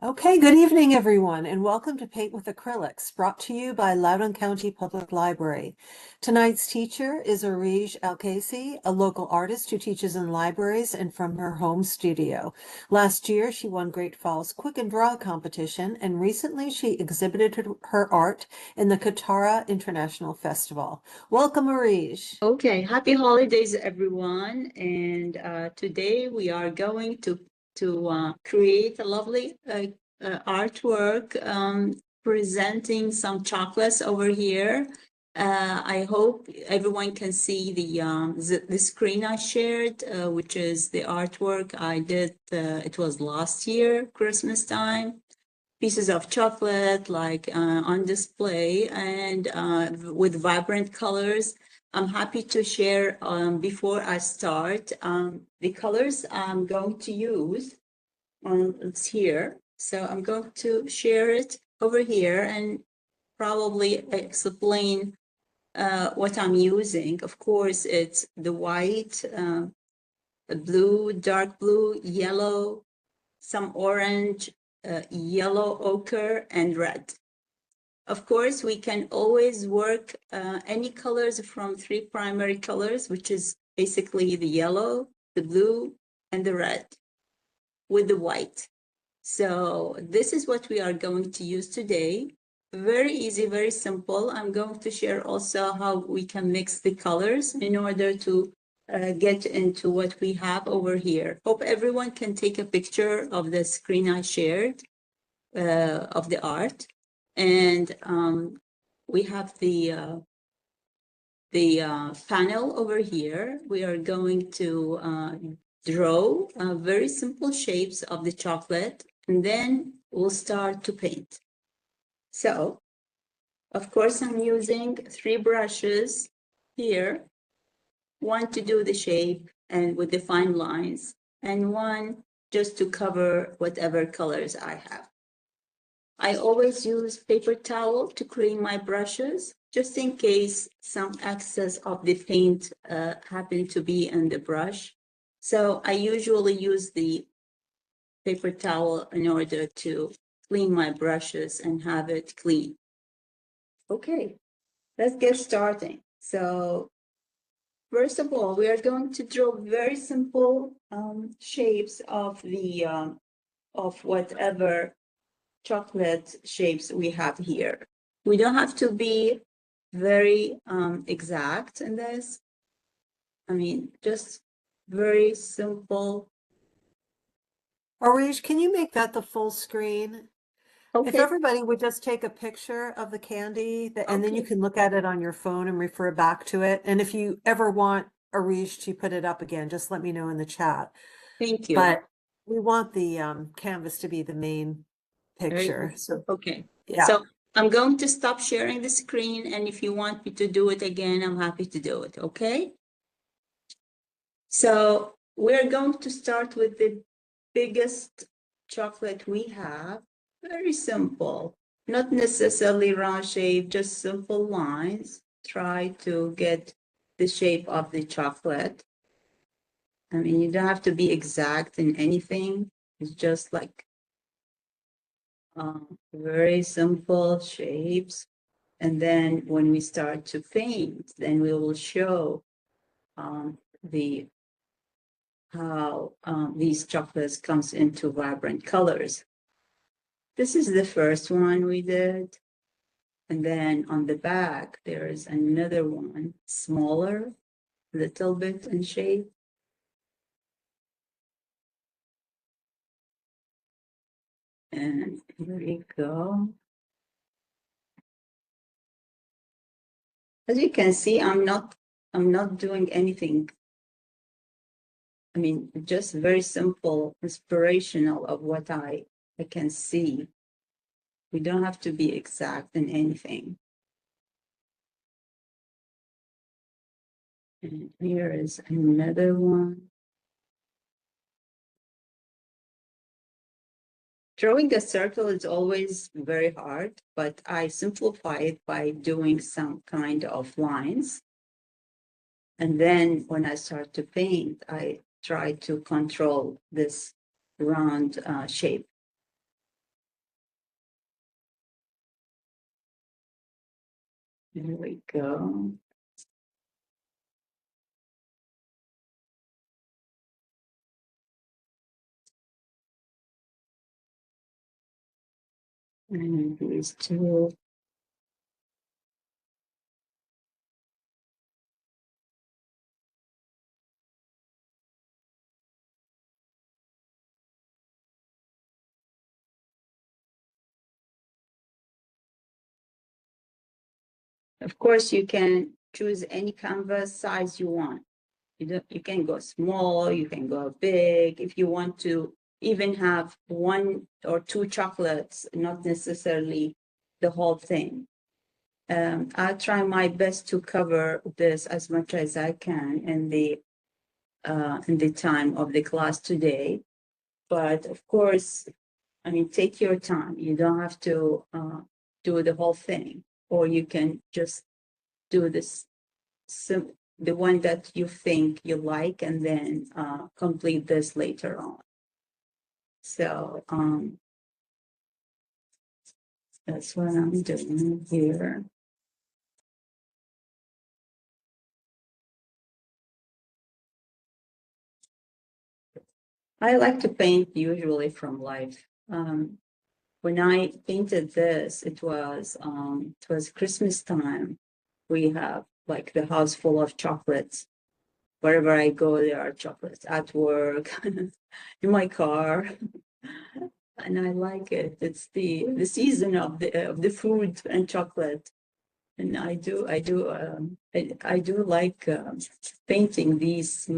Okay, good evening, everyone, and welcome to Paint with Acrylics, brought to you by Loudoun County Public Library. Tonight's teacher is Areej AlQaysi, a local artist who teaches in libraries and from her home studio. Last year, she won Great Falls Quick and Draw competition, and recently she exhibited her art in the Katara International Festival. Welcome, Areej. Okay, happy holidays, everyone. And today we are going to create a lovely artwork presenting some chocolates over here. I hope everyone can see the screen I shared, which is the artwork I did. It was last year, Christmas time. Pieces of chocolate like on display and with vibrant colors. I'm happy to share before I start the colors I'm going to use. It's here. So I'm going to share it over here and probably explain what I'm using. Of course, it's the white, blue, dark blue, yellow, some orange, yellow ochre, and red. Of course, we can always work any colors from three primary colors, which is basically the yellow, the blue, and the red with the white. So this is what we are going to use today. Very easy, very simple. I'm going to share also how we can mix the colors in order to get into what we have over here. Hope everyone can take a picture of the screen I shared of the art. And we have the panel over here. We are going to draw very simple shapes of the chocolate, and then we'll start to paint. So, of course, I'm using 3 brushes here, one to do the shape and with the fine lines, and one just to cover whatever colors I have. I always use paper towel to clean my brushes, just in case some excess of the paint happen to be in the brush. So I usually use the paper towel in order to clean my brushes and have it clean. Okay, let's get starting. So first of all, we are going to draw very simple shapes of the of whatever chocolate shapes we have here. We don't have to be very exact in this. I mean, just very simple. Areej, can you make that the full screen? If Okay, everybody would just take a picture of the candy, and then you okay, can look at it on your phone and refer back to it. And if you ever want Arish to put it up again, just let me know in the chat. thank you. But we want the canvas to be the main Very picture. good. So Okay, yeah. so I'm going to stop sharing the screen, and if you want me to do it again, I'm happy to do it, okay? So we're going to start with the biggest chocolate we have. Very simple, not necessarily round shape, just simple lines. Try to get the shape of the chocolate. I mean, you don't have to be exact in anything. It's just like very simple shapes. And then when we start to paint, then we will show the how these chocolates comes into vibrant colors. This is the first one we did. And then on the back, there is another one, smaller, little bit in shape. And here we go. As you can see, I'm not doing anything. I mean, just very simple, inspirational of what I can see. We don't have to be exact in anything. And here is another one. Drawing a circle is always very hard, but I simplify it by doing some kind of lines. And then when I start to paint, I try to control this round shape. Here we go. And these two. Of course, you can choose any canvas size you want. You can go small, you can go big. If you want to even have 1 or 2 chocolates, not necessarily the whole thing. I'll try my best to cover this as much as I can in the time of the class today. But of course, I mean, take your time. You don't have to do the whole thing, or you can just do this, the one that you think you like, and then complete this later on. So that's what I'm doing here. I like to paint usually from life. When I painted this, it was Christmas time. We have like the house full of chocolates. Wherever I go, there are chocolates at work, in my car, and I like it. It's the season of the food and chocolate, and I do like painting these.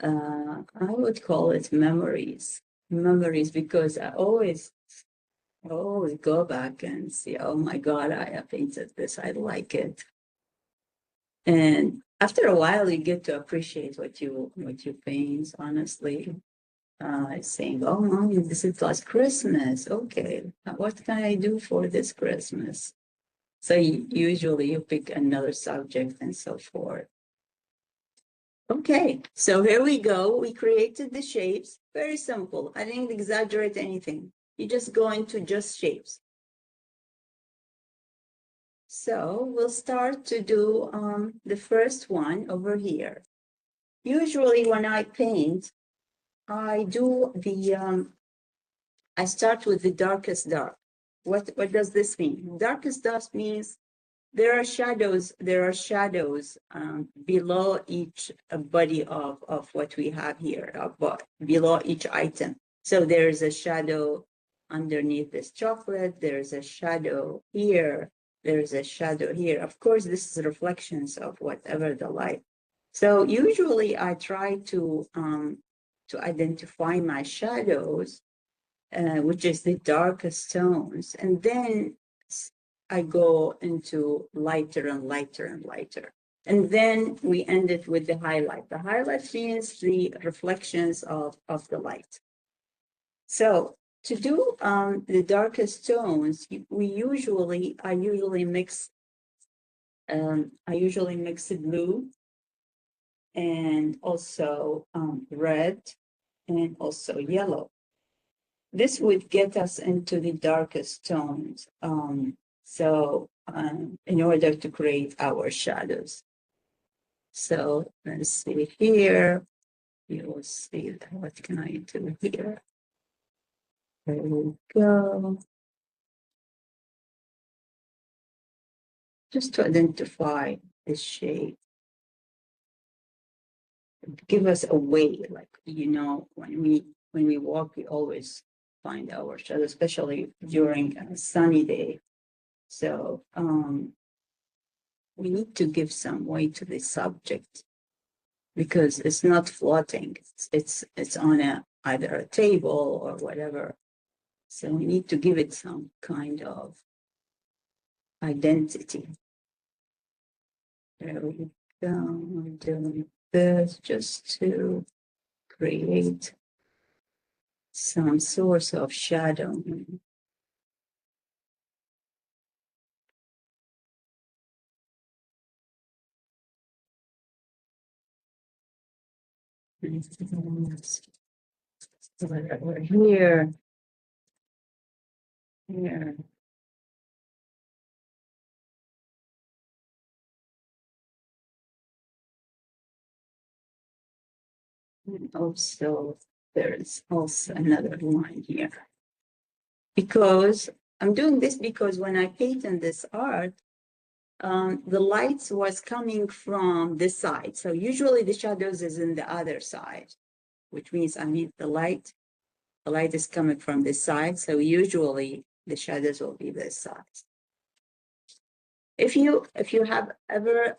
I would call it memories, because I always go back and see, oh my God, I have painted this. I like it. And after a while, you get to appreciate what you paint, honestly. Saying, oh, mommy, this is last Christmas. Okay, what can I do for this Christmas? So usually you pick another subject and so forth. Okay, so here we go. We created the shapes. Very simple. I didn't exaggerate anything. You just go into just shapes. So we'll start to do the first one over here. Usually when I paint, I do I start with the darkest dark. What does this mean? Darkest dark means there are shadows below each body of what we have here, below each item. So there's a shadow underneath this chocolate, there's a shadow here, there's a shadow here. Of course, this is reflections of whatever the light. So usually I try to identify my shadows, which is the darkest tones, and then I go into lighter and lighter and lighter. And then we end it with the highlight. The highlight means the reflections of the light. So to do the darkest tones, I usually mix the blue and also red and also yellow. This would get us into the darkest tones. In order to create our shadows. So let's see here. You will see that. What can I do here? There we go. Just to identify the shape. Give us a way, like, when we walk, we always find our shadow, especially during a sunny day. So we need to give some way to the subject, because it's not floating. It's on either a table or whatever. So we need to give it some kind of identity. There we go. I'm doing this just to create some source of shadow. Over here. Here. And also, there's also another line here. Because I'm doing this because when I painted this art, the lights was coming from this side. So usually the shadows is in the other side, which means the light is coming from this side. So usually the shadows will be this side. If you have ever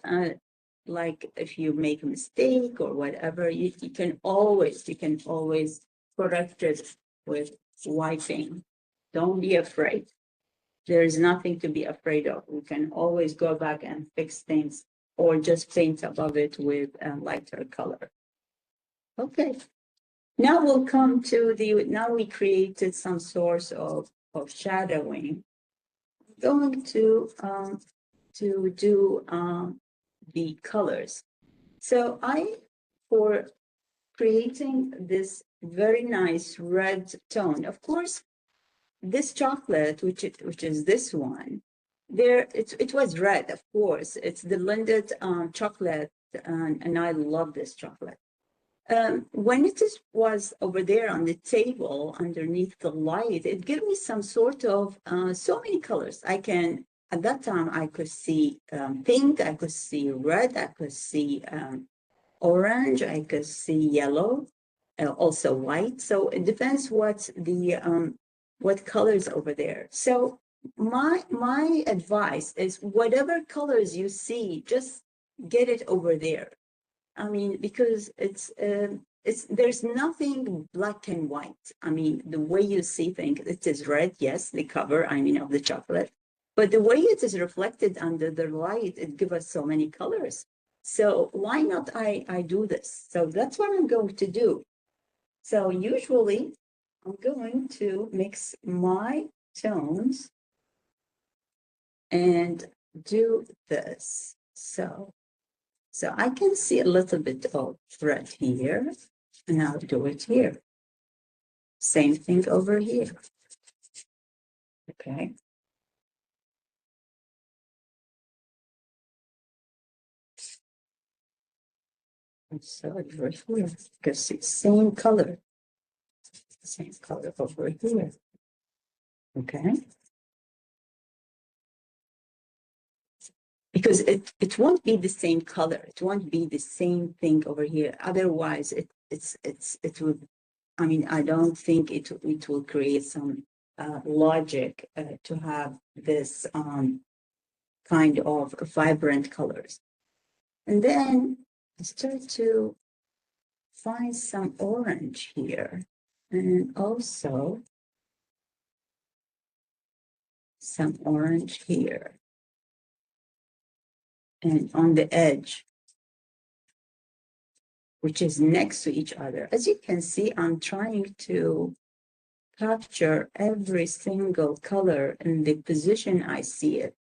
like if you make a mistake or whatever, you can always correct it with wiping. Don't be afraid. There is nothing to be afraid of. We can always go back and fix things or just paint above it with a lighter color. Okay. Now we'll come to now we created some source of shadowing. I'm going to do the colors. So for creating this very nice red tone, of course, this chocolate, which is this one, it was red, of course. It's the blended chocolate, and I love this chocolate. When it was over there on the table underneath the light, it gave me some sort of so many colors. At that time, I could see pink, I could see red, I could see orange, I could see yellow, also white. So it depends what colors over there. So my advice is whatever colors you see, just get it over there. I mean, because there's nothing black and white. I mean, the way you see things, it is red, yes, the cover, of the chocolate, but the way it is reflected under the light, it gives us so many colors. So why not I do this? So that's what I'm going to do. So usually I'm going to mix my tones and do this. So I can see a little bit of red here, and I'll do it here. Same thing over here. Okay. So over here, because it's same color over here. Okay. Because it won't be the same color. It won't be the same thing over here. Otherwise, it will. I don't think it will create some logic to have this kind of vibrant colors. And then I start to find some orange here, and also some orange here, and on the edge, which is next to each other. As you can see, I'm trying to capture every single color in the position I see it.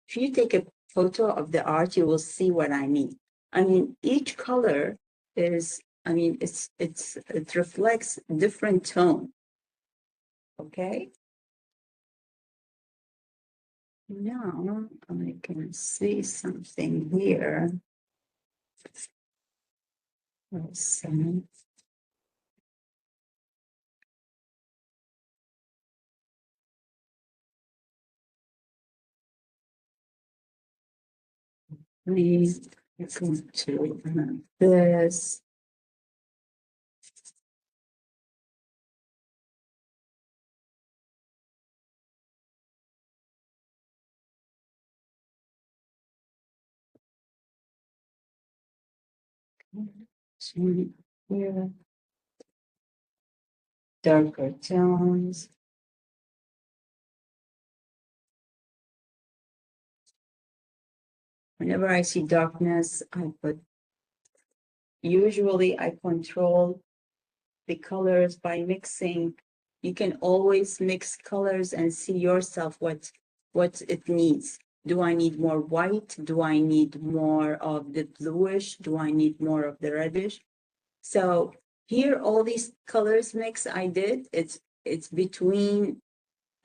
If you take a photo of the art, you will see what I mean. Each color is, it reflects different tone. Okay. Now I can see something here. Awesome. Please go to this. Here, darker tones. Whenever I see darkness, usually I control the colors by mixing. You can always mix colors and see yourself what it needs. Do I need more white? Do I need more of the bluish? Do I need more of the reddish? So here, all these colors mix I did, it's between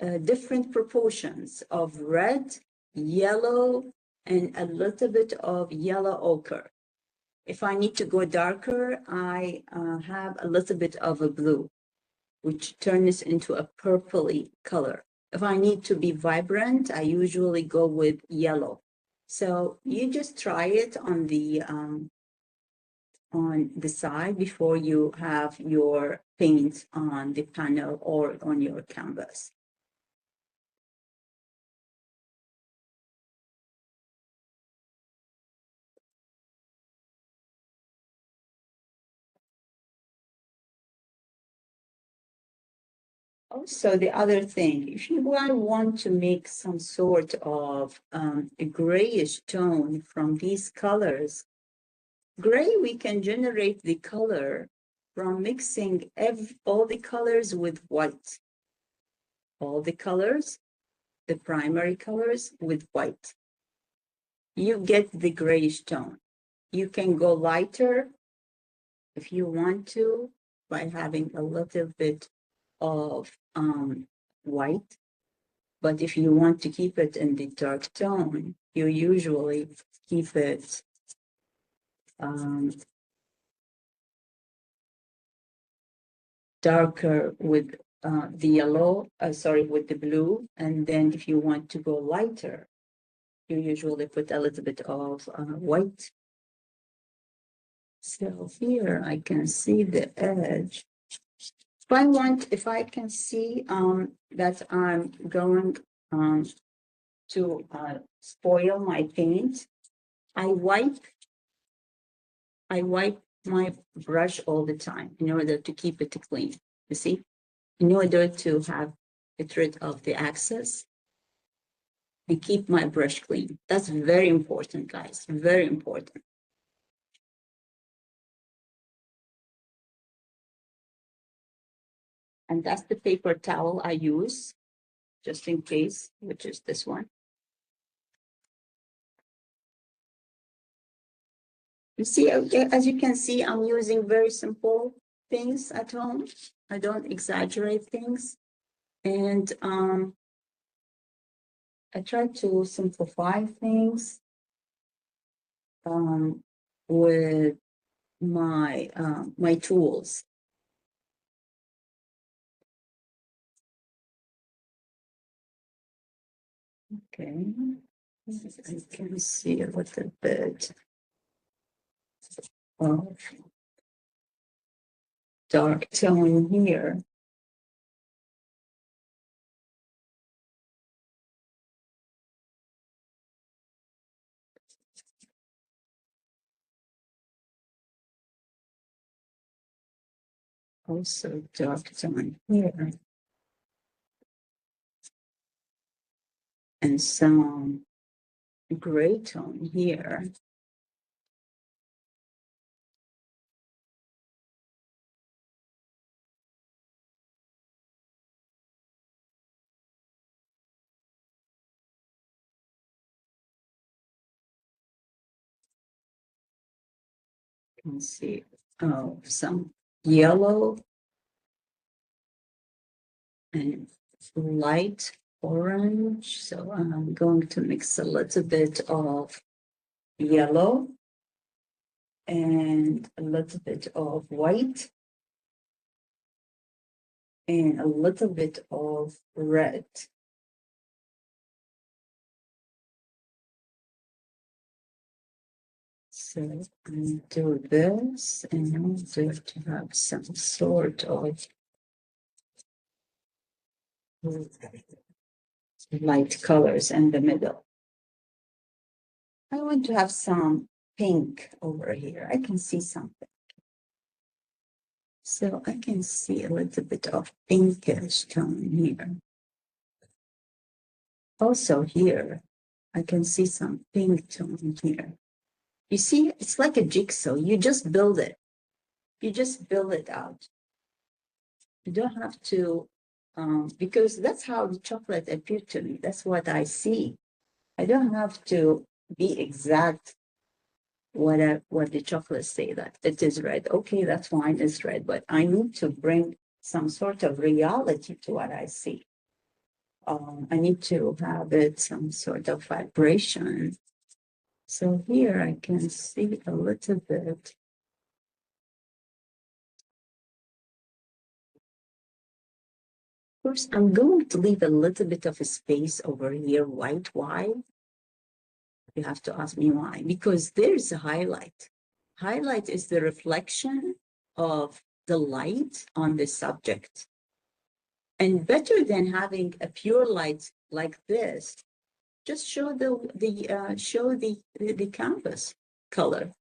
different proportions of red, yellow, and a little bit of yellow ochre. If I need to go darker, I have a little bit of a blue, which turns into a purpley color. If I need to be vibrant, I usually go with yellow. So you just try it on the side before you have your paint on the panel or on your canvas. Also, the other thing, if you want to make some sort of a grayish tone from these colors, gray, we can generate the color from mixing all the colors with white. All the colors, the primary colors with white. You get the grayish tone. You can go lighter if you want to by having a little bit of white. But if you want to keep it in the dark tone, you usually keep it darker with the yellow, with the blue. And then if you want to go lighter, you usually put a little bit of white. So here I can see the edge. If I can see that I'm going to spoil my paint, I wipe my brush all the time in order to keep it clean. You see, in order to get rid of the excess and keep my brush clean. That's very important, guys, very important. And that's the paper towel I use, just in case, which is this one. You see, as you can see, I'm using very simple things at home. I don't exaggerate things. And I try to simplify things with my tools. Okay, I can see a little bit of dark tone here. Also dark tone here. And some gray tone here. You can see some yellow and light orange. So I'm going to mix a little bit of yellow and a little bit of white and a little bit of red. So I do this and I'm going to have some sort of light colors in the middle. I want to have some pink over here. I can see something. So I can see a little bit of pinkish tone here. Also here, I can see some pink tone here. You see, it's like a jigsaw. You just build it. You just build it out. You don't have to, because that's how the chocolate appeared to me. That's what I see. I don't have to be exact what the chocolate say that it is red. Okay, that's fine, it's red, but I need to bring some sort of reality to what I see. I need to have it some sort of vibration. So here I can see a little bit. First, I'm going to leave a little bit of a space over here, white. Why? You have to ask me why. Because there's a highlight. Highlight is the reflection of the light on the subject. And better than having a pure light like this, just show the canvas color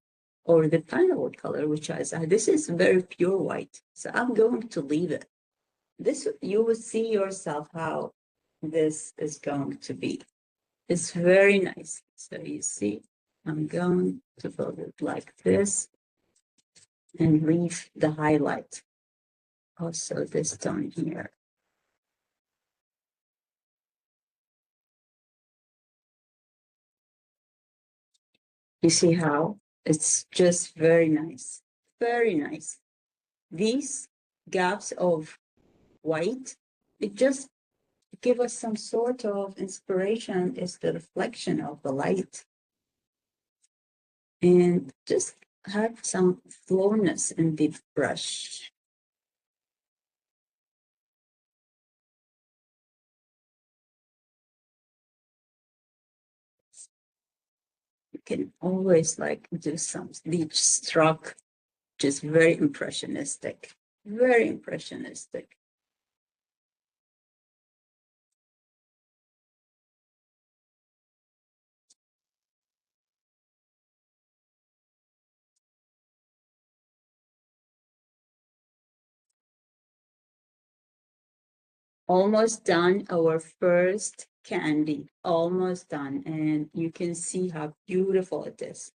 or the panel color, which is this is very pure white. So I'm going to leave it. This, you will see yourself how this is going to be. It's very nice. So you see, I'm going to build it like this and leave the highlight. Also this tone here. You see how it's just very nice, very nice. These gaps of white, it just give us some sort of inspiration. Is the reflection of the light, and just have some flowness in the brush. You can always like do some leech stroke, just very impressionistic, very impressionistic. Almost done, our first candy, almost done. And you can see how beautiful it is.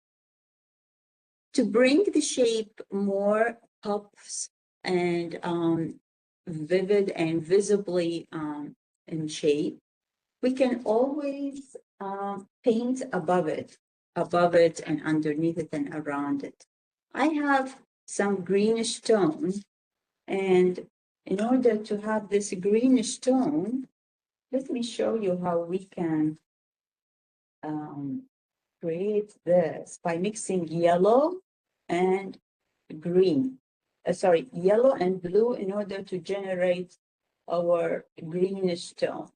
To bring the shape more pops and vivid and visibly in shape, we can always paint above it and underneath it and around it. I have some greenish tone, and in order to have this greenish tone, let me show you how we can create this by mixing yellow and green. Sorry, yellow and blue in order to generate our greenish tone.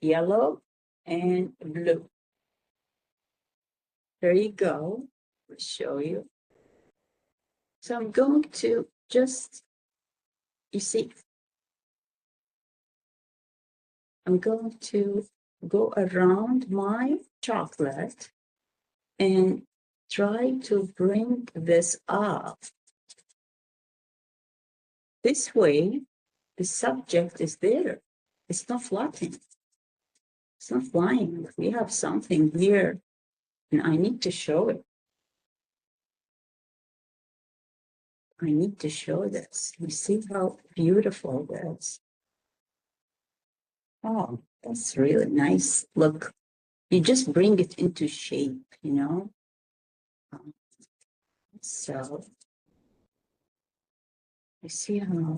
Yellow and blue. There you go. I'll show you. So I'm going to just, you see, I'm going to go around my chocolate and try to bring this up. This way, the subject is there. It's not floating. It's not flying. We have something here, and I need to show it. I need to show this. You see how beautiful that is. Oh, that's really nice. Look, you just bring it into shape, you know? So, you see how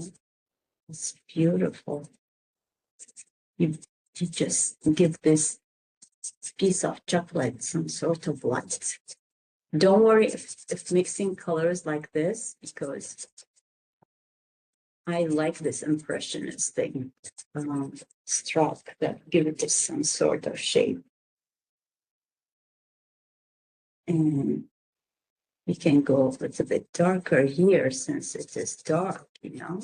it's beautiful. You just give this piece of chocolate some sort of light. Don't worry if mixing colors like this, because I like this impressionist thing, stroke that give it some sort of shape. And we can go a little bit darker here since it is dark, you know,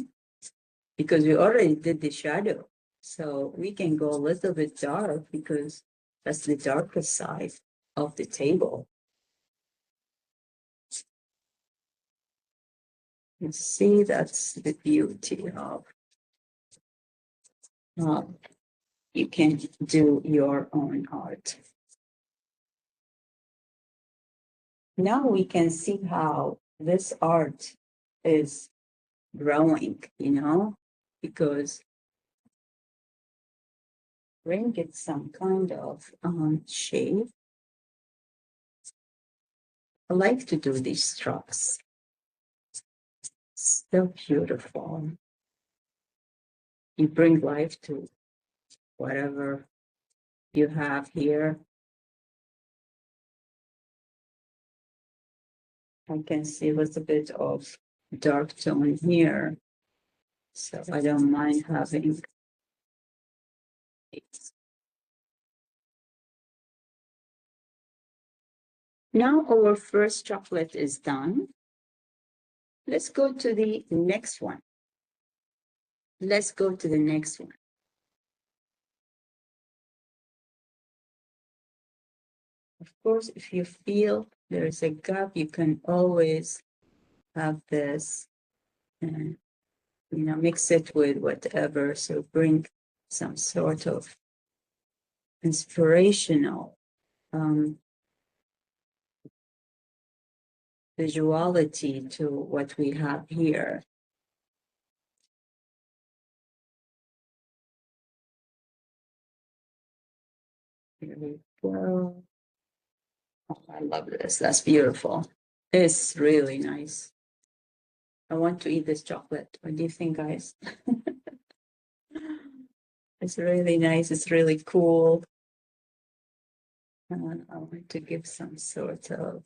because we already did the shadow. So we can go a little bit dark because that's the darker side of the table. You see, that's the beauty of you can do your own art. Now we can see how this art is growing, you know, because bring it some kind of shape. I like to do these strokes. So beautiful. You bring life to whatever you have here. I can see a little bit of dark tone here. So I don't mind having it. Now our first chocolate is done. Let's go to the next one. Let's go to the next one. Of course, if you feel there is a gap, you can always have this and, mix it with whatever. So bring some sort of inspirational visuality to what we have here. Here we go. Oh, I love this. That's beautiful. It's really nice. I want to eat this chocolate. What do you think, guys? It's really nice. It's really cool. And I want to give some sort of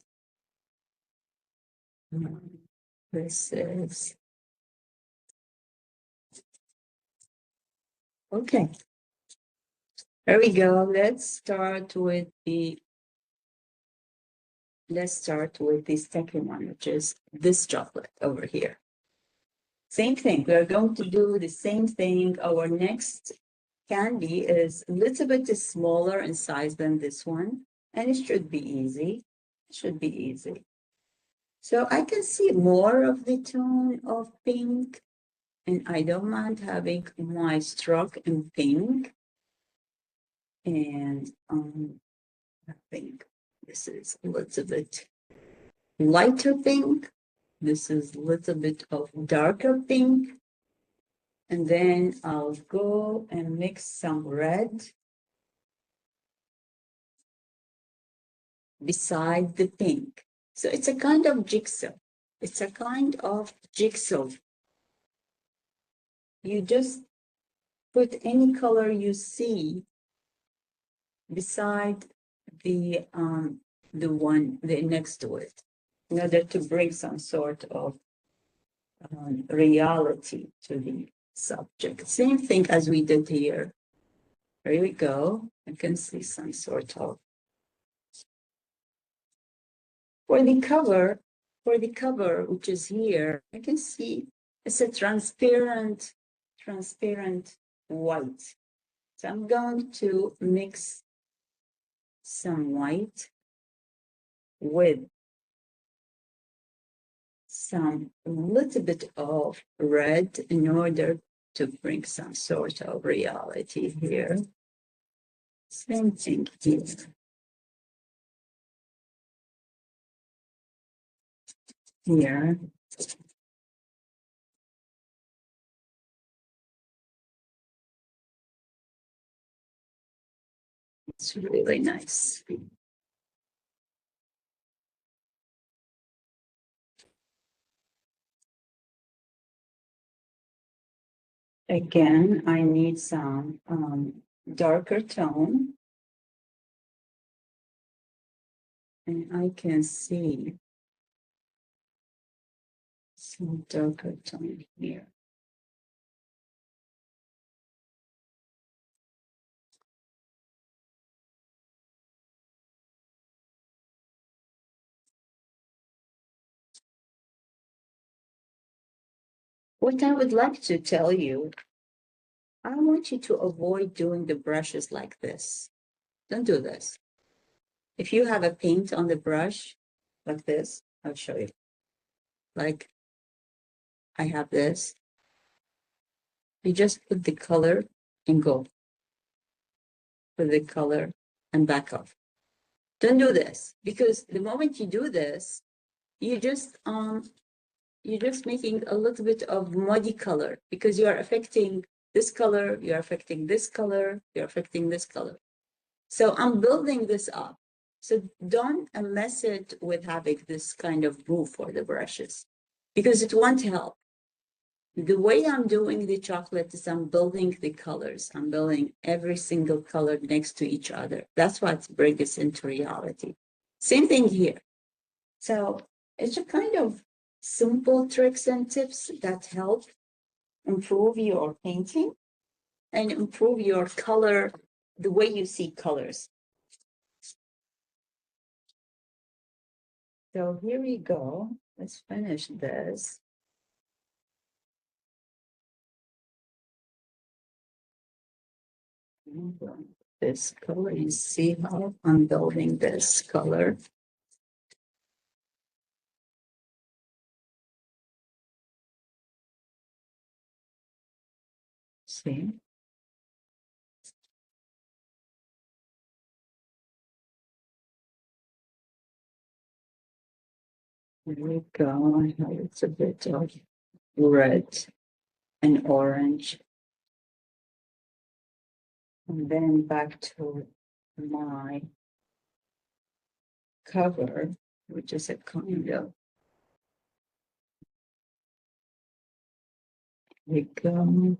this is okay. There we go. Let's start with the second one, which is this chocolate over here. Same thing. We're going to do the same thing. Our next candy is a little bit smaller in size than this one, and it should be easy. It should be easy. So I can see more of the tone of pink, and I don't mind having my stroke in pink. And I think this is a little bit lighter pink. This is a little bit of darker pink. And then I'll go and mix some red beside the pink. So it's a kind of jigsaw. It's a kind of jigsaw. You just put any color you see beside the one next to it, in order to bring some sort of reality to the subject. Same thing as we did here. There we go. I can see some sort of. For the cover, which is here, I can see it's a transparent white. So I'm going to mix some white with some little bit of red in order to bring some sort of reality here. Same thing here. Here. It's really nice. Again, I need some darker tone. And I can see some darker tone here. What I would like to tell you, I want you to avoid doing the brushes like this. Don't do this. If you have a paint on the brush like this, I'll show you. Like I have this. You just put the color and go. Put the color and back off. Don't do this, because the moment you do this, you're just making a little bit of muddy color, because you are affecting this color, you're affecting this color, you're affecting this color. So I'm building this up. So don't mess it with having this kind of move for the brushes, because it won't help. The way I'm doing the chocolate is I'm building the colors. I'm building every single color next to each other. That's what brings us into reality. Same thing here. So It's a kind of simple tricks and tips that help improve your painting and improve your color, the way you see colors. So here we go. Let's finish this. This color, you see how I'm building this color. See? Here we go. It's a bit of red and orange. And then back to my cover, which is a kind of, we go.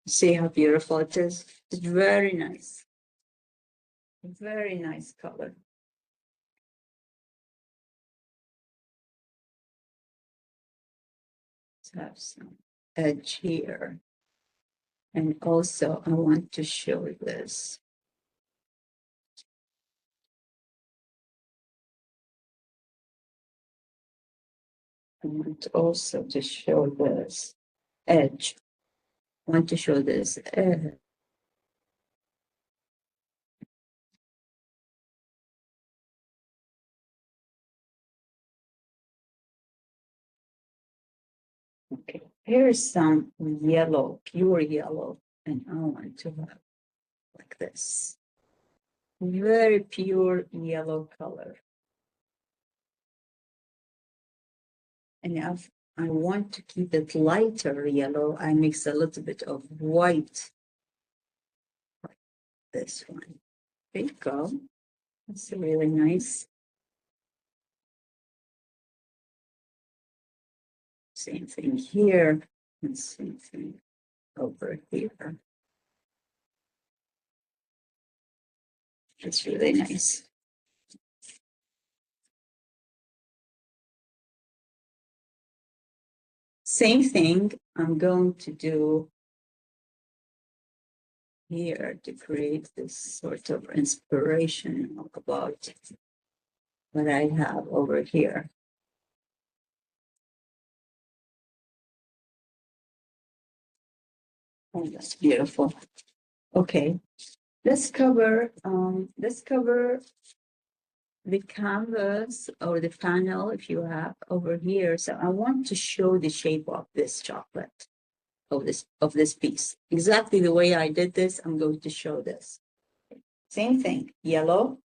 See how beautiful it is? It's very nice. Very nice color. Let's have some edge here. And also I want to show this. I want also to show this edge. I want to show this edge. Okay, here's some yellow, pure yellow, and I want to have like this. Very pure yellow color. And if I want to keep it lighter yellow, I mix a little bit of white. Like this one. There you go. It's really nice. Same thing here, and same thing over here. It's really nice. Same thing I'm going to do here to create this sort of inspiration about what I have over here. Oh, that's beautiful. Okay, let's cover the canvas or the panel if you have over here. So I want to show the shape of this chocolate, of this piece. Exactly the way I did this, I'm going to show this. Same thing, yellow,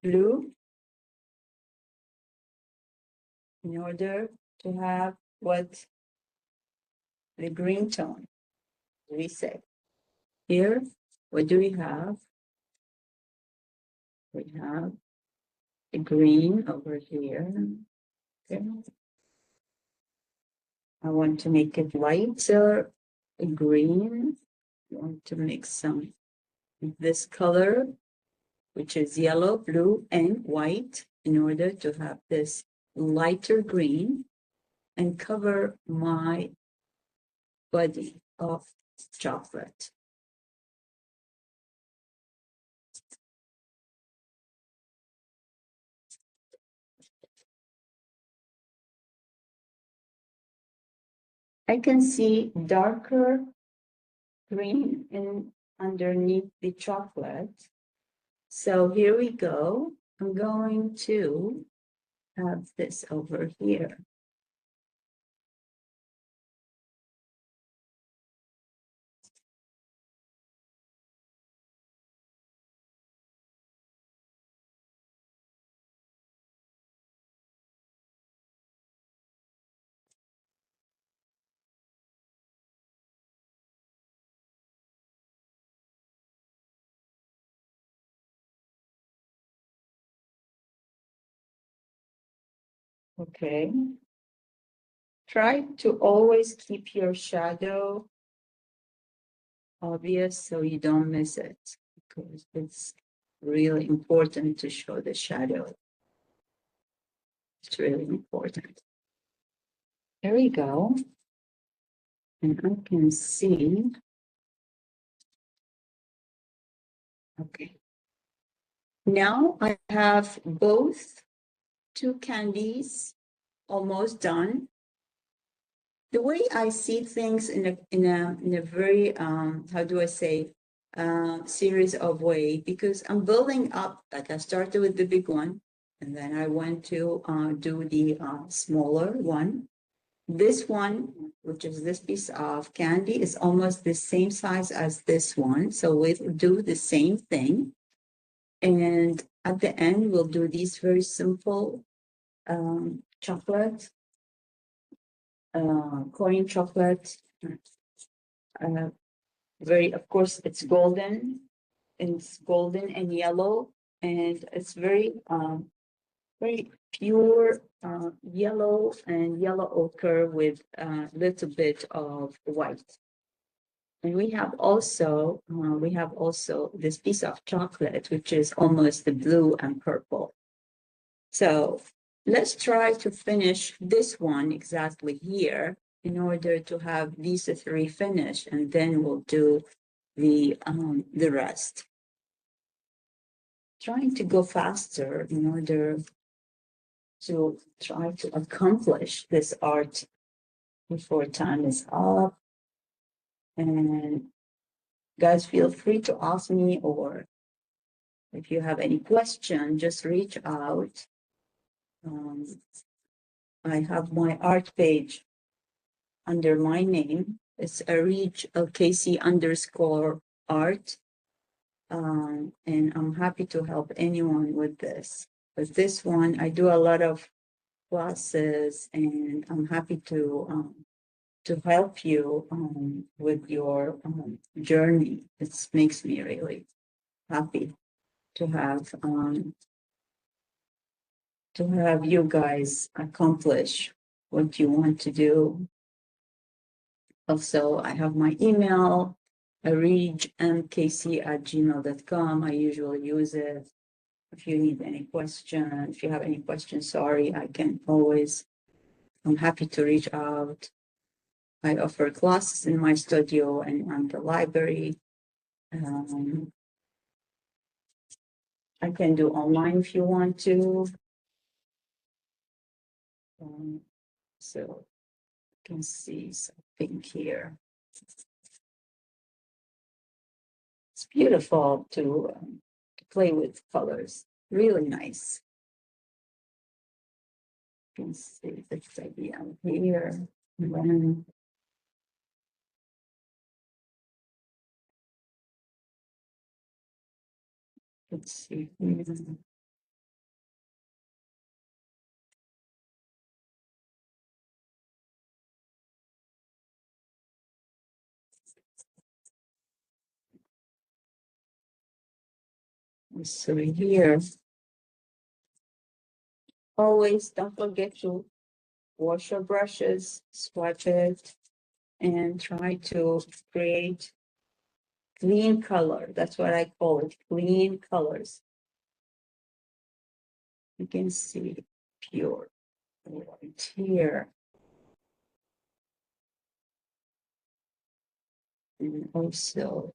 blue, in order to have what the green tone we say. Here, what do we have? We have a green over here. Okay. I want to make it lighter green. I want to make some this color, which is yellow, blue, and white, in order to have this lighter green and cover my body of chocolate. I can see darker green in underneath the chocolate. So here we go. I'm going to have this over here. Okay. Try to always keep your shadow obvious so you don't miss it, because it's really important to show the shadow. It's really important. There we go. And I can see. Okay. Now I have both two candies almost done. The way I see things in a very how do I say series of way, because I'm building up. Like I started with the big one, and then I went to do the smaller one. This one, which is this piece of candy, is almost the same size as this one. So we'll do the same thing. And at the end, we'll do these very simple chocolate, coin chocolate. Very, of course, it's golden. It's golden and yellow, and it's very pure yellow and yellow ochre with a little bit of white. And we have also this piece of chocolate, which is almost the blue and purple. So let's try to finish this one exactly here in order to have these three finished, and then we'll do the rest. Trying to go faster in order to try to accomplish this art before time is up. And guys, feel free to ask me, or if you have any question, just reach out. I have my art page under my name. It's Areej AlQaysi _art. And I'm happy to help anyone with this. With this one, I do a lot of classes, and I'm happy to help you with your journey. It makes me really happy to have you guys accomplish what you want to do. Also, I have my email, areejmkc@gmail.com. I usually use it. If you need any question, if you have any questions, sorry, I'm happy to reach out. I offer classes in my studio and the library. I can do online if you want to. So you can see something here. It's beautiful to play with colors. Really nice. You can see this idea here. And then let's see here. So here, always don't forget to wash your brushes, swatch it, and try to create clean color. That's what I call it, clean colors. You can see pure white here. And also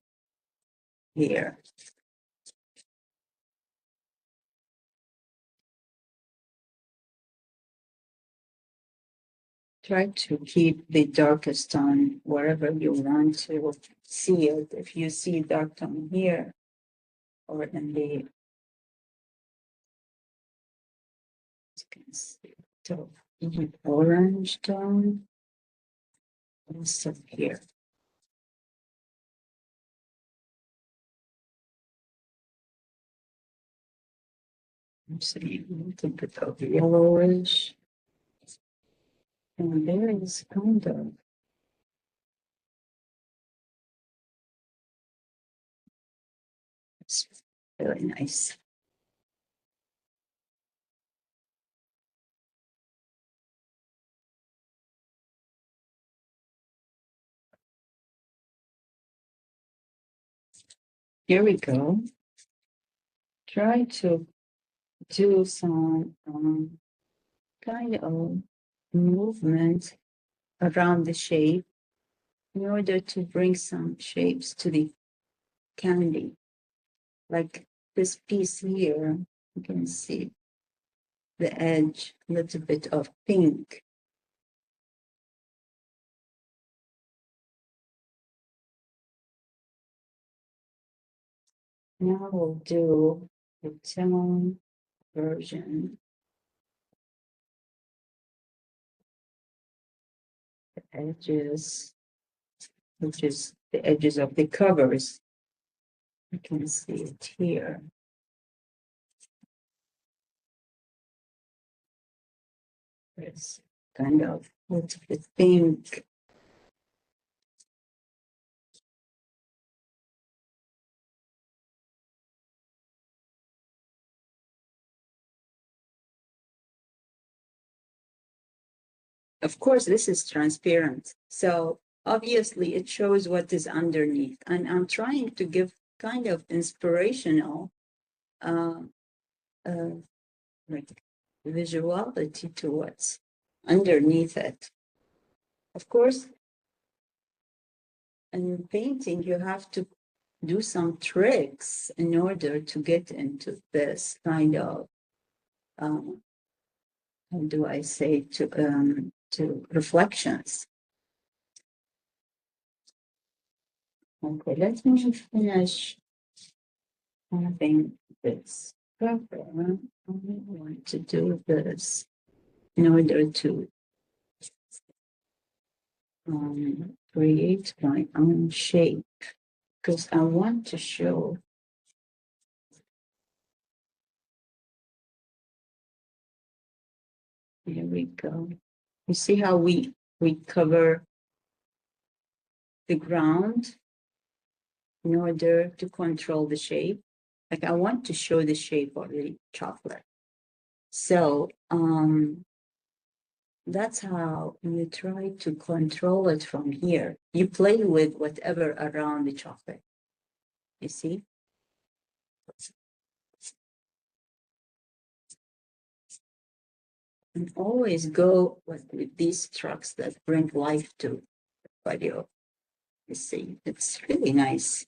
here. Try to keep the darkest tone wherever you want to see it. If you see dark tone here or in the, you can see even orange tone, also here. I'm seeing a little bit of yellowish. And there is kind of it's really nice. Here we go. Try to do some kind of movement around the shape in order to bring some shapes to the candy. Like this piece here, you can see the edge, a little bit of pink. Now we'll do the tone version. The edges, which is the edges of the covers. You can see it here. It's kind of a little bit pink. Of course, this is transparent. So obviously it shows what is underneath. And I'm trying to give kind of inspirational like visuality to what's underneath it. Of course, in painting, you have to do some tricks in order to get into this kind of, how do I say, to reflections. Okay, let me finish having this cover. I want to do this in order to create my own shape, because I want to show here we go. You see how we cover the ground in order to control the shape. Like I want to show the shape of the chocolate. So that's how you try to control it from here. You play with whatever around the chocolate. You see? And always go with these strokes that bring life to the video. You see, it's really nice.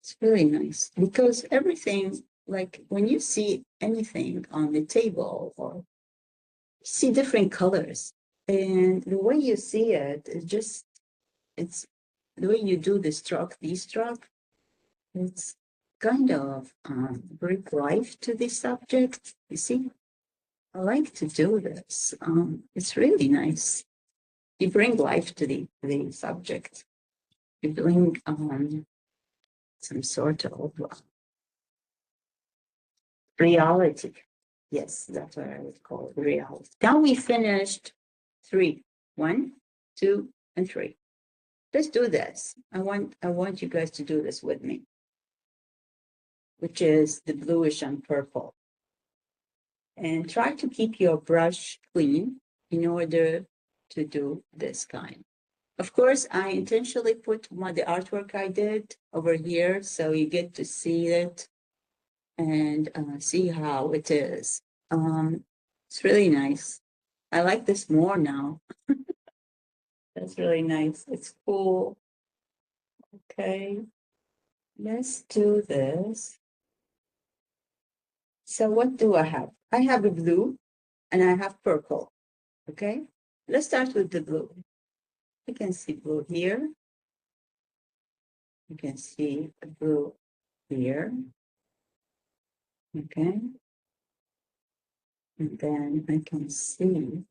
It's really nice because everything, like when you see anything on the table or see different colors, and the way you see it is just, it's the way you do the stroke, it's kind of bring life to the subject. You see, I like to do this. It's really nice. You bring life to the subject. You bring some sort of reality. Yes, that's what I would call it, reality. Now we finished 3. 1, 2, and 3. Let's do this. I want you guys to do this with me, which is the bluish and purple. And try to keep your brush clean in order to do this kind. Of course, I intentionally put the artwork I did over here so you get to see it and see how it is. It's really nice. I like this more now. That's really nice. It's cool. Okay, let's do this. So what do I have? I have a blue and I have purple. Okay, let's start with the blue. You can see blue here. You can see the blue here. Okay. And then I can see,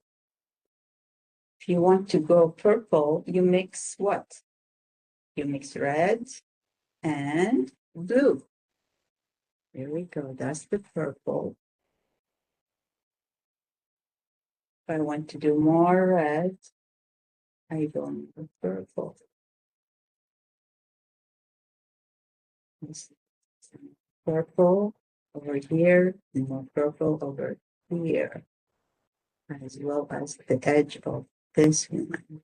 if you want to go purple, you mix what? You mix red and blue. There we go. That's the purple. If I want to do more red, I go with purple. Purple over here, and more purple over here, as well as the edge of this one.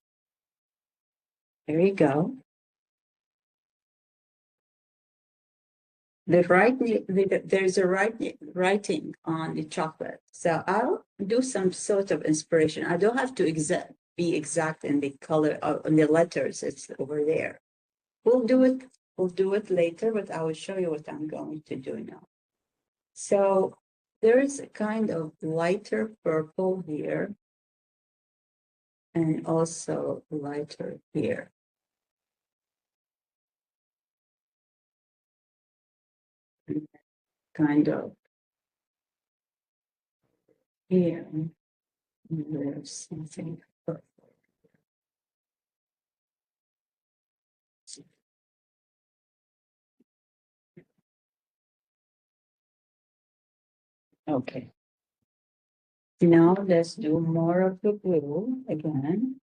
There you go. there's a writing on the chocolate. So I'll do some sort of inspiration. I don't have to be exact in the color in the letters. It's over there. We'll do it later, but I will show you what I'm going to do now. So there is a kind of lighter purple here and also lighter here. Kind of here. There's something purple. Okay. Now let's do more of the blue again.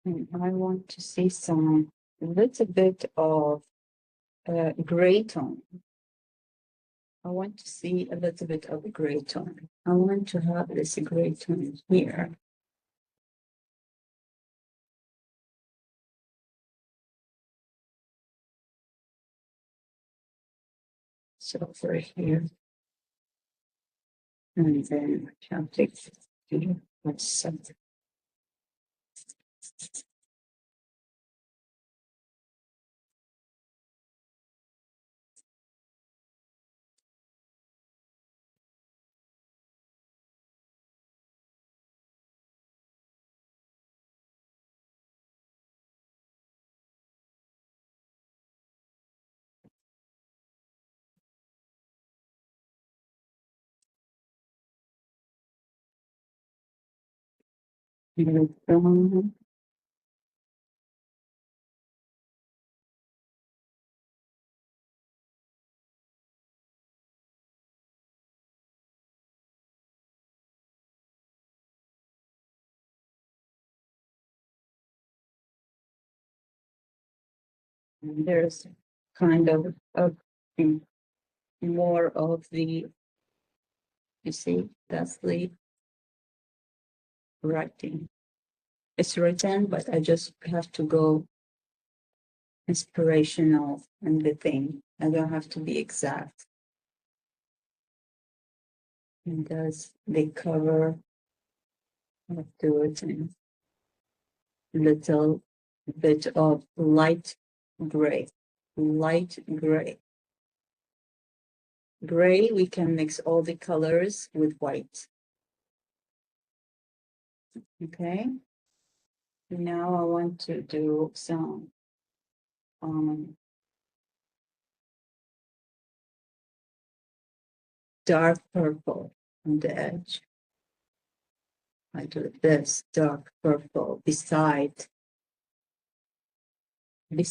And I want to see a little bit of gray tone. I want to see a little bit of gray tone. I want to have this gray tone here. So over here. And then I'll take what's something. There's kind of more of the, you see, that's the writing. It's written, but I just have to go inspirational in the thing. I don't have to be exact. And that's the cover. I'll do it in little bit of light gray. Light gray. Gray, we can mix all the colors with white. Okay. Now I want to do some dark purple on the edge. I do this dark purple beside the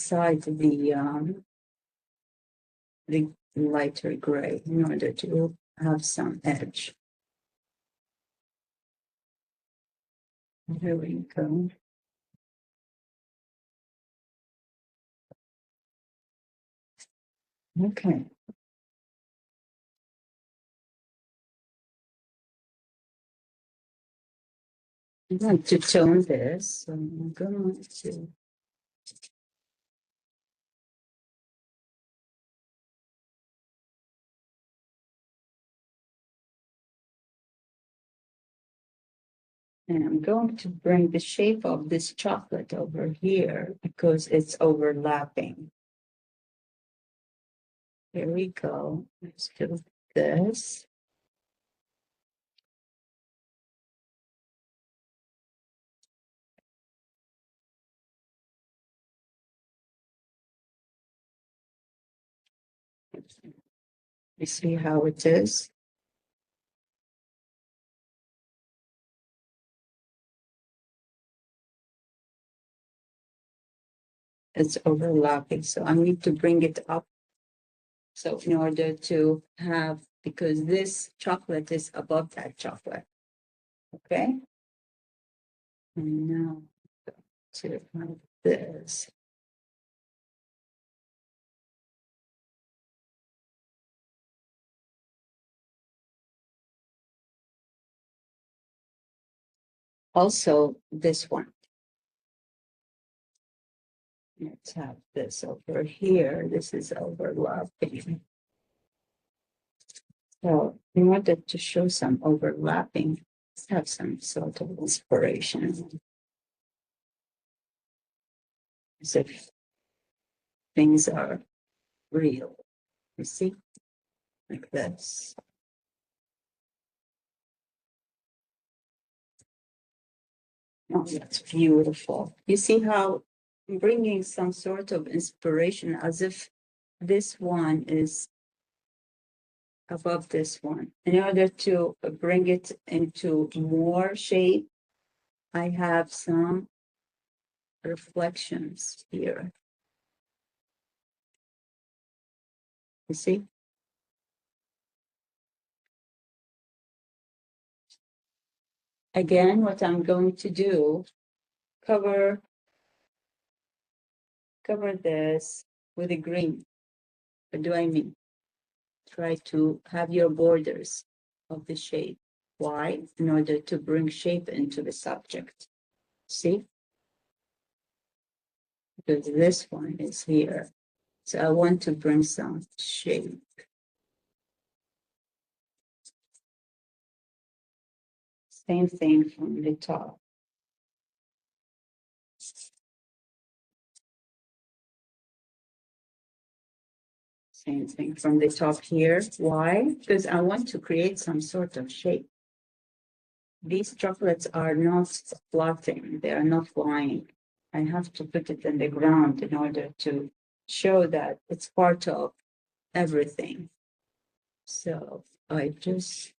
lighter gray in order to have some edge. There we go. Okay. I want to tone this, so I'm going to and I'm going to bring the shape of this chocolate over here because it's overlapping. Here we go. Let's do this. You see how it is? It's overlapping, so I need to bring it up. So in order to have, because this chocolate is above that chocolate, okay? And now to have this. Also this one. Let's have this over here. This is overlapping. So in order to show some overlapping, let's have some sort of inspiration. As if things are real. You see? Like this. Oh, that's beautiful. You see how I'm bringing some sort of inspiration as if this one is above this one. In order to bring it into more shape, I have some reflections here. You see? Again, what I'm going to do, cover this with a green. What do I mean? Try to have your borders of the shape. Why? In order to bring shape into the subject. See? Because this one is here. So I want to bring some shape. Same thing from the top. Same thing from the top here. Why? Because I want to create some sort of shape. These chocolates are not floating, they are not flying. I have to put it in the ground in order to show that it's part of everything. So I just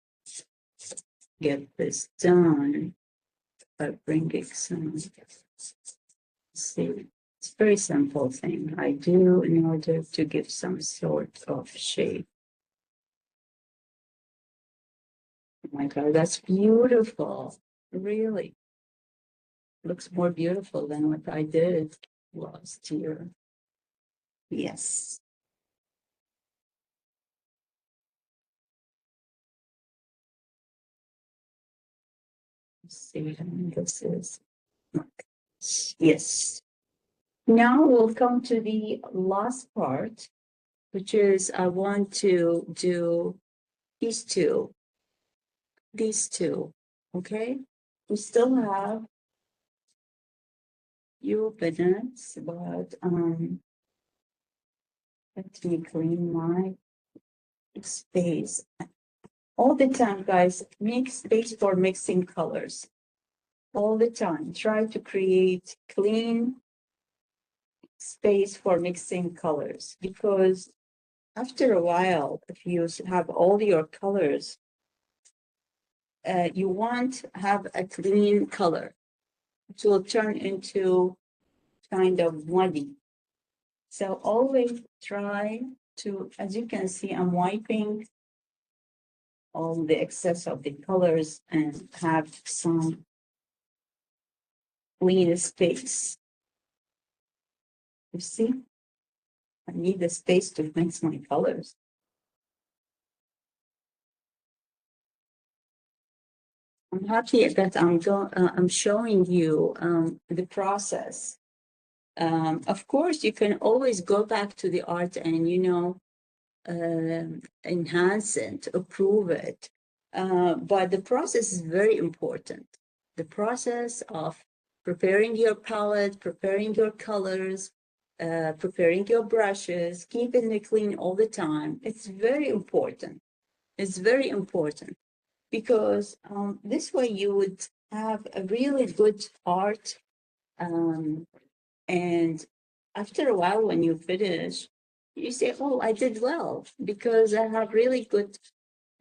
get this done by bringing some, see, it's a very simple thing I do in order to give some sort of shape. Oh my God, that's beautiful. Really. Looks more beautiful than what I did last year. Yes. Let's see, this is, yes. Now we'll come to the last part, which is I want to do these two, okay? We still have few minutes, but let me clean my space. All the time, guys, make space for mixing colors. All the time, try to create clean space for mixing colors, because after a while, if you have all your colors, you won't have a clean color. It will turn into kind of muddy. So always try to, as you can see, I'm wiping all the excess of the colors and have some clean space. You see, I need the space to mix my colors. I'm happy that I'm showing you the process. Of course, you can always go back to the art and, you know, enhance it, approve it. But the process is very important. The process of preparing your palette, preparing your colors, preparing your brushes, keeping it clean all the time. It's very important. It's very important because this way you would have a really good art. And after a while, when you finish, you say, oh, I did well because I have really good,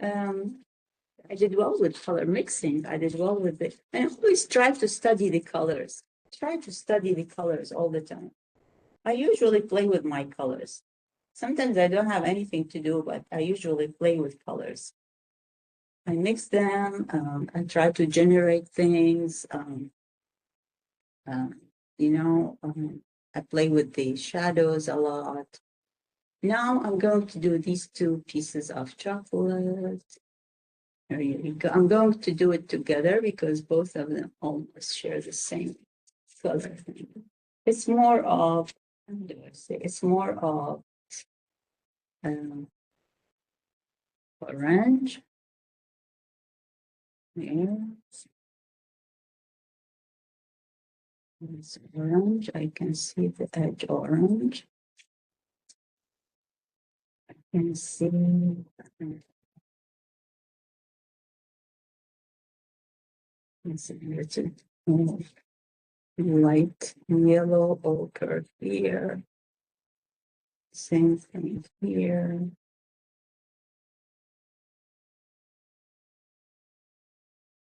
I did well with color mixing. I did well with it. And always try to study the colors. Try to study the colors all the time. I usually play with my colors. Sometimes I don't have anything to do, but I usually play with colors. I mix them, I try to generate things, you know, I play with the shadows a lot. Now I'm going to do these two pieces of chocolate. There you go. I'm going to do it together because both of them almost share the same color. It's more of, how do I say? It's more of orange. Here. It's orange. I can see the edge orange. I can see it's written light yellow ochre here. Same thing here.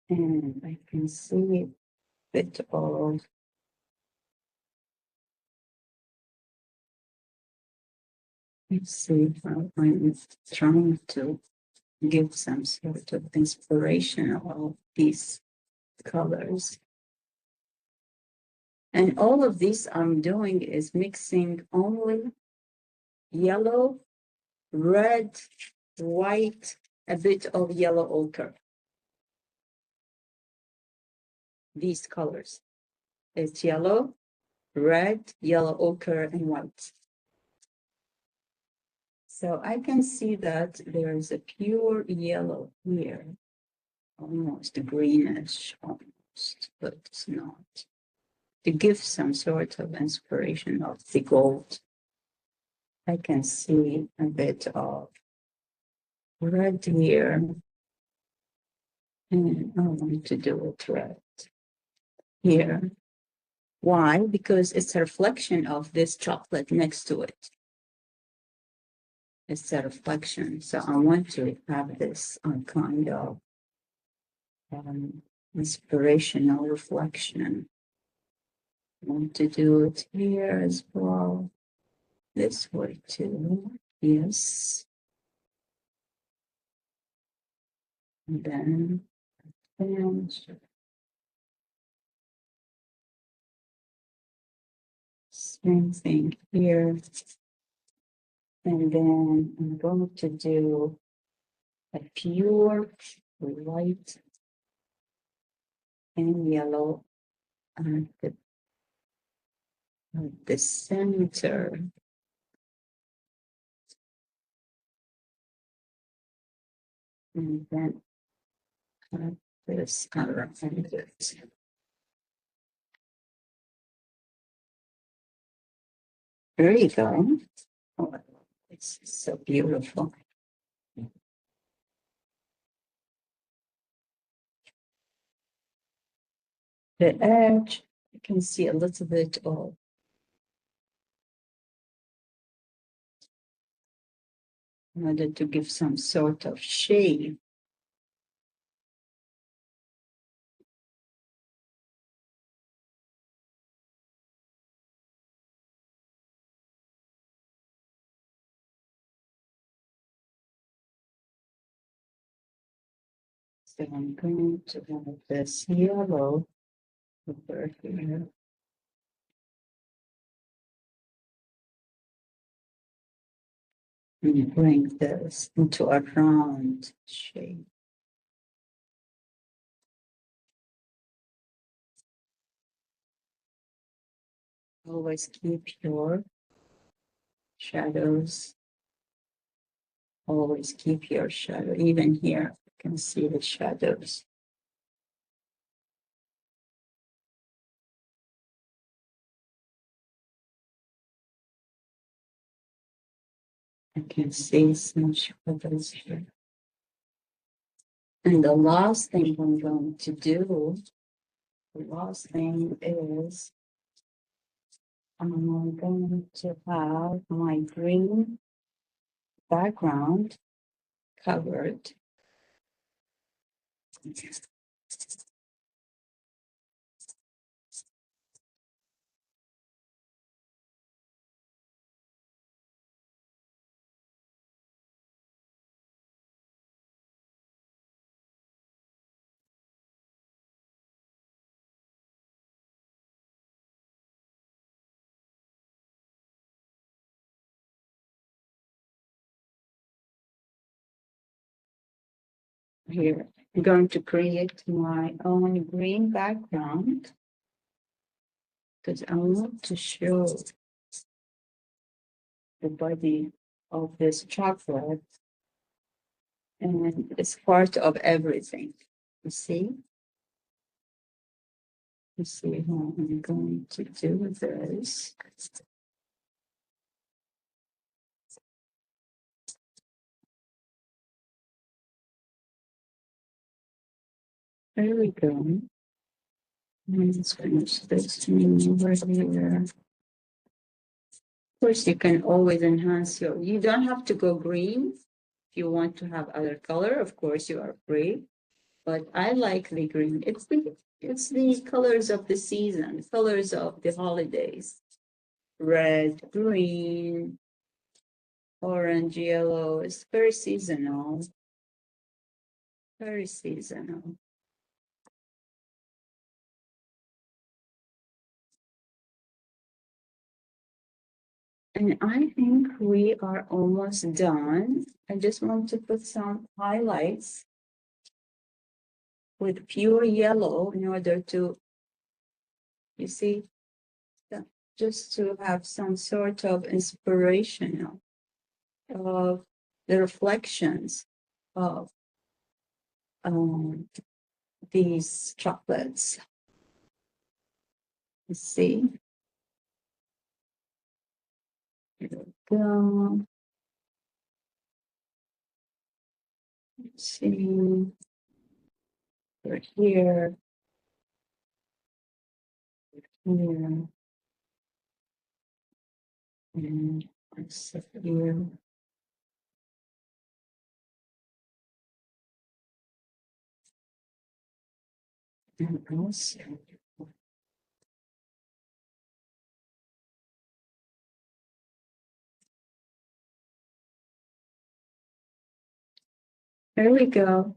And I can see a bit of let's see how I'm trying to give some sort of inspiration of these colors. And all of these I'm doing is mixing only yellow, red, white, a bit of yellow ochre. These colors. It's yellow, red, yellow ochre, and white. So I can see that there is a pure yellow here, almost greenish, almost, but it's not. To give some sort of inspiration of the gold, I can see a bit of red here, and I want to do it red here. Why? Because it's a reflection of this chocolate next to it. It's a reflection. So I want to have this kind of inspirational reflection. I want to do it here as well. This way too. Yes. And then same thing here. And then I'm going to do a pure white and yellow at the center. And then this around it. There you go. Oh, it's so beautiful. The edge, you can see a little bit of in order to give some sort of shade. So I'm going to have this yellow over here. And bring this into a round shape. Always keep your shadows. Always keep your shadow. Even here, you can see the shadows. I can see some shadows here. And the last thing I'm going to do, the last thing is I'm going to have my green background covered. here. I'm going to create my own green background because I want to show the body of this chocolate, and it's part of everything. You see? You see how I'm going to do this. There we go. Let's finish this over here. Of course, you can always enhance you don't have to go green. If you want to have other color, of course, you are free. But I like the green. It's the colors of the season, colors of the holidays. Red, green, orange, yellow. It's very seasonal. Very seasonal. And I think we are almost done. I just want to put some highlights with pure yellow in order to, you see, just to have some sort of inspirational of the reflections of these chocolates. You see? Here we go. Let's see. We're here. Here. And let's sit here. And also, there we go.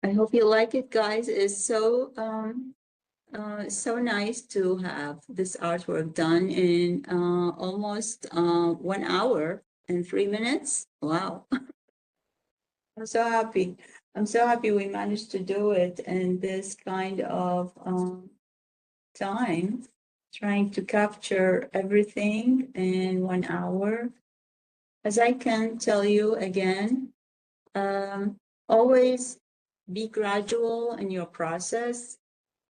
I hope you like it, guys. It's so so nice to have this artwork done in almost 1 hour and 3 minutes. Wow. I'm so happy. I'm so happy we managed to do it in this kind of time, trying to capture everything in 1 hour. As I can tell you again, always be gradual in your process.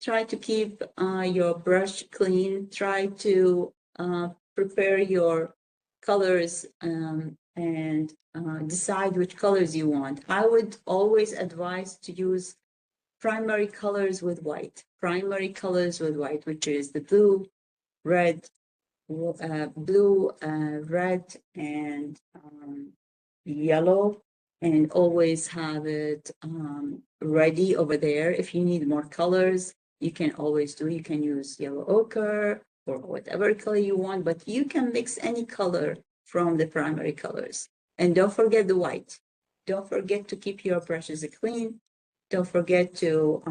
Try to keep your brush clean. Try to prepare your colors and decide which colors you want. I would always advise to use primary colors with white. Primary colors with white, which is the blue, red, red, and yellow, and always have it ready over there. If you need more colors, you can always do. You can use yellow ochre or whatever color you want, but you can mix any color from the primary colors. And don't forget the white. Don't forget to keep your brushes clean. Don't forget to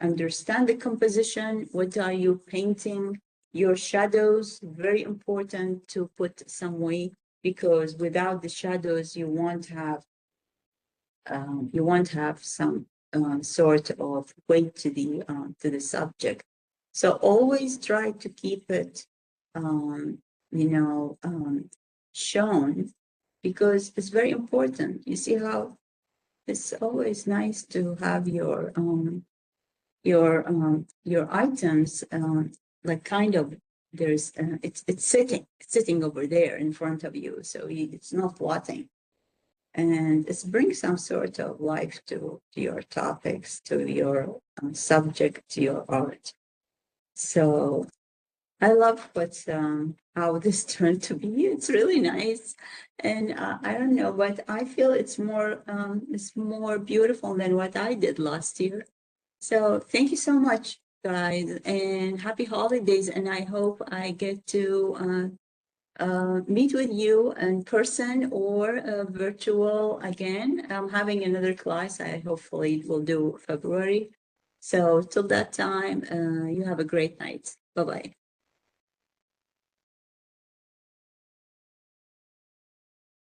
understand the composition. What are you painting? Your shadows, very important to put some weight, because without the shadows, you won't have some sort of weight to the subject. So always try to keep it, shown, because it's very important. You see how it's always nice to have your items like kind of there's it's sitting over there in front of you, so it's not blotting, and it brings some sort of life to your topics, to your subject, to your art. So I love how this turned to be. It's really nice, and I don't know, but I feel it's more beautiful than what I did last year. So thank you so much, guys, and happy holidays. And I hope I get to meet with you in person or virtual again. I'm having another class. I hopefully will do February. So till that time, you have a great night. Bye-bye.